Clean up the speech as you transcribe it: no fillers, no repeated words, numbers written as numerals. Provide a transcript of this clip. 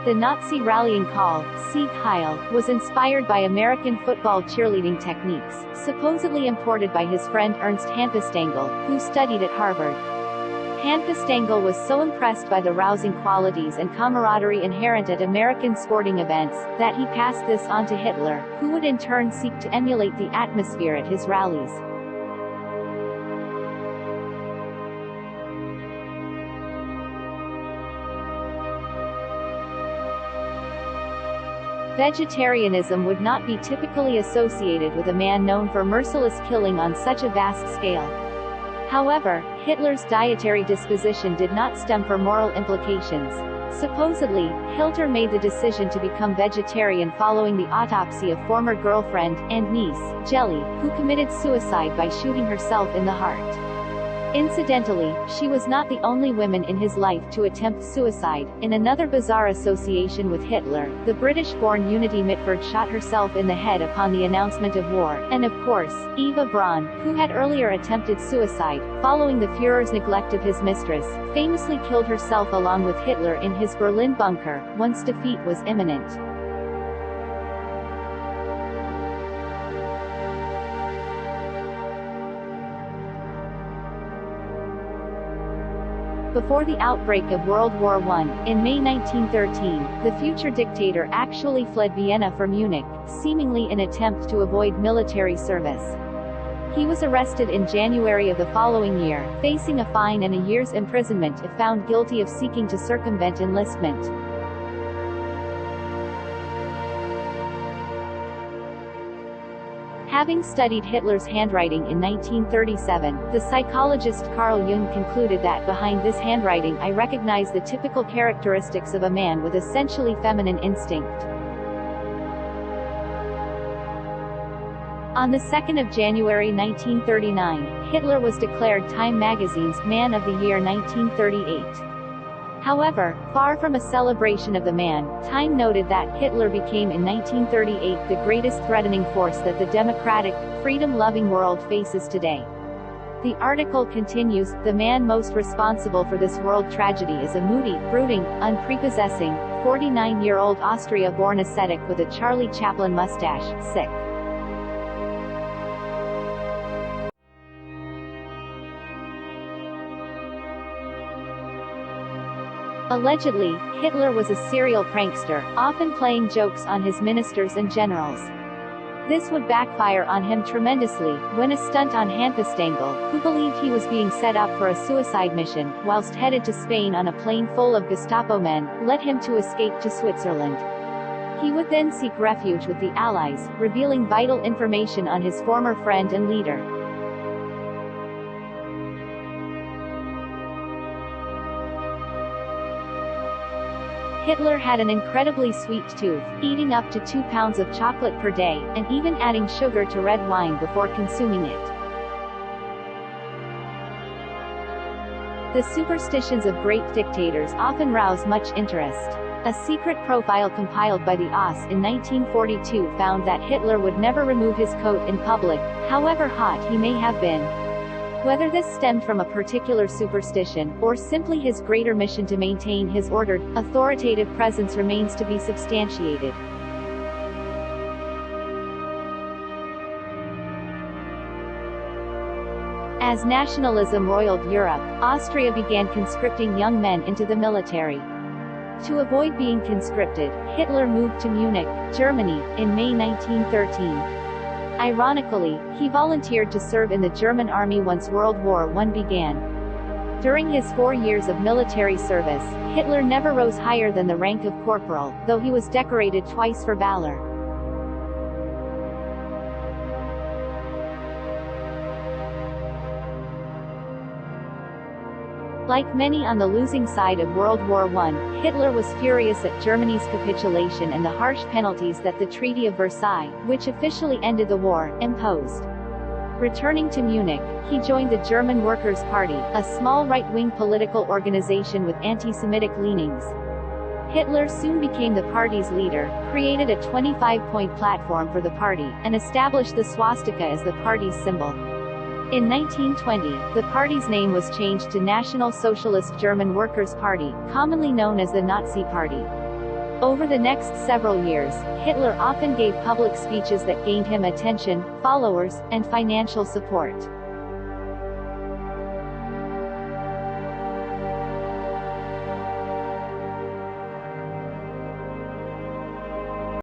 The Nazi rallying call, Sieg Heil, was inspired by American football cheerleading techniques, supposedly imported by his friend Ernst Hampfestengel, who studied at Harvard. Hampfestengel was so impressed by the rousing qualities and camaraderie inherent at American sporting events, that he passed this on to Hitler, who would in turn seek to emulate the atmosphere at his rallies. Vegetarianism would not be typically associated with a man known for merciless killing on such a vast scale. However, Hitler's dietary disposition did not stem from moral implications. Supposedly, Hitler made the decision to become vegetarian following the autopsy of former girlfriend and niece, Jelly, who committed suicide by shooting herself in the heart. Incidentally, she was not the only woman in his life to attempt suicide. In another bizarre association with Hitler, the British-born Unity Mitford shot herself in the head upon the announcement of war, and of course, Eva Braun, who had earlier attempted suicide, following the Führer's neglect of his mistress, famously killed herself along with Hitler in his Berlin bunker, once defeat was imminent. Before the outbreak of World War I, in May 1913, the future dictator actually fled Vienna for Munich, seemingly in attempt to avoid military service. He was arrested in January of the following year, facing a fine and a year's imprisonment if found guilty of seeking to circumvent enlistment. Having studied Hitler's handwriting in 1937, the psychologist Carl Jung concluded that behind this handwriting I recognize the typical characteristics of a man with essentially feminine instinct. On the 2nd of January 1939, Hitler was declared Time magazine's Man of the Year 1938. However, far from a celebration of the man, Time noted that Hitler became in 1938 the greatest threatening force that the democratic, freedom-loving world faces today. The article continues, the man most responsible for this world tragedy is a moody, brooding, unprepossessing, 49-year-old Austria-born ascetic with a Charlie Chaplin mustache, sick. Allegedly, Hitler was a serial prankster, often playing jokes on his ministers and generals. This would backfire on him tremendously, when a stunt on Hampfestengel, who believed he was being set up for a suicide mission, whilst headed to Spain on a plane full of Gestapo men, led him to escape to Switzerland. He would then seek refuge with the Allies, revealing vital information on his former friend and leader. Hitler had an incredibly sweet tooth, eating up to 2 pounds of chocolate per day, and even adding sugar to red wine before consuming it. The superstitions of great dictators often rouse much interest. A secret profile compiled by the OSS in 1942 found that Hitler would never remove his coat in public, however hot he may have been. Whether this stemmed from a particular superstition, or simply his greater mission to maintain his ordered, authoritative presence remains to be substantiated. As nationalism roiled Europe, Austria began conscripting young men into the military. To avoid being conscripted, Hitler moved to Munich, Germany, in May 1913. Ironically, he volunteered to serve in the German army once World War I began. During his 4 years of military service, Hitler never rose higher than the rank of corporal, though he was decorated twice for valor. Like many on the losing side of World War I, Hitler was furious at Germany's capitulation and the harsh penalties that the Treaty of Versailles, which officially ended the war, imposed. Returning to Munich, he joined the German Workers' Party, a small right-wing political organization with anti-Semitic leanings. Hitler soon became the party's leader, created a 25-point platform for the party, and established the swastika as the party's symbol. In 1920, the party's name was changed to National Socialist German Workers' Party, commonly known as the Nazi Party. Over the next several years, Hitler often gave public speeches that gained him attention, followers, and financial support.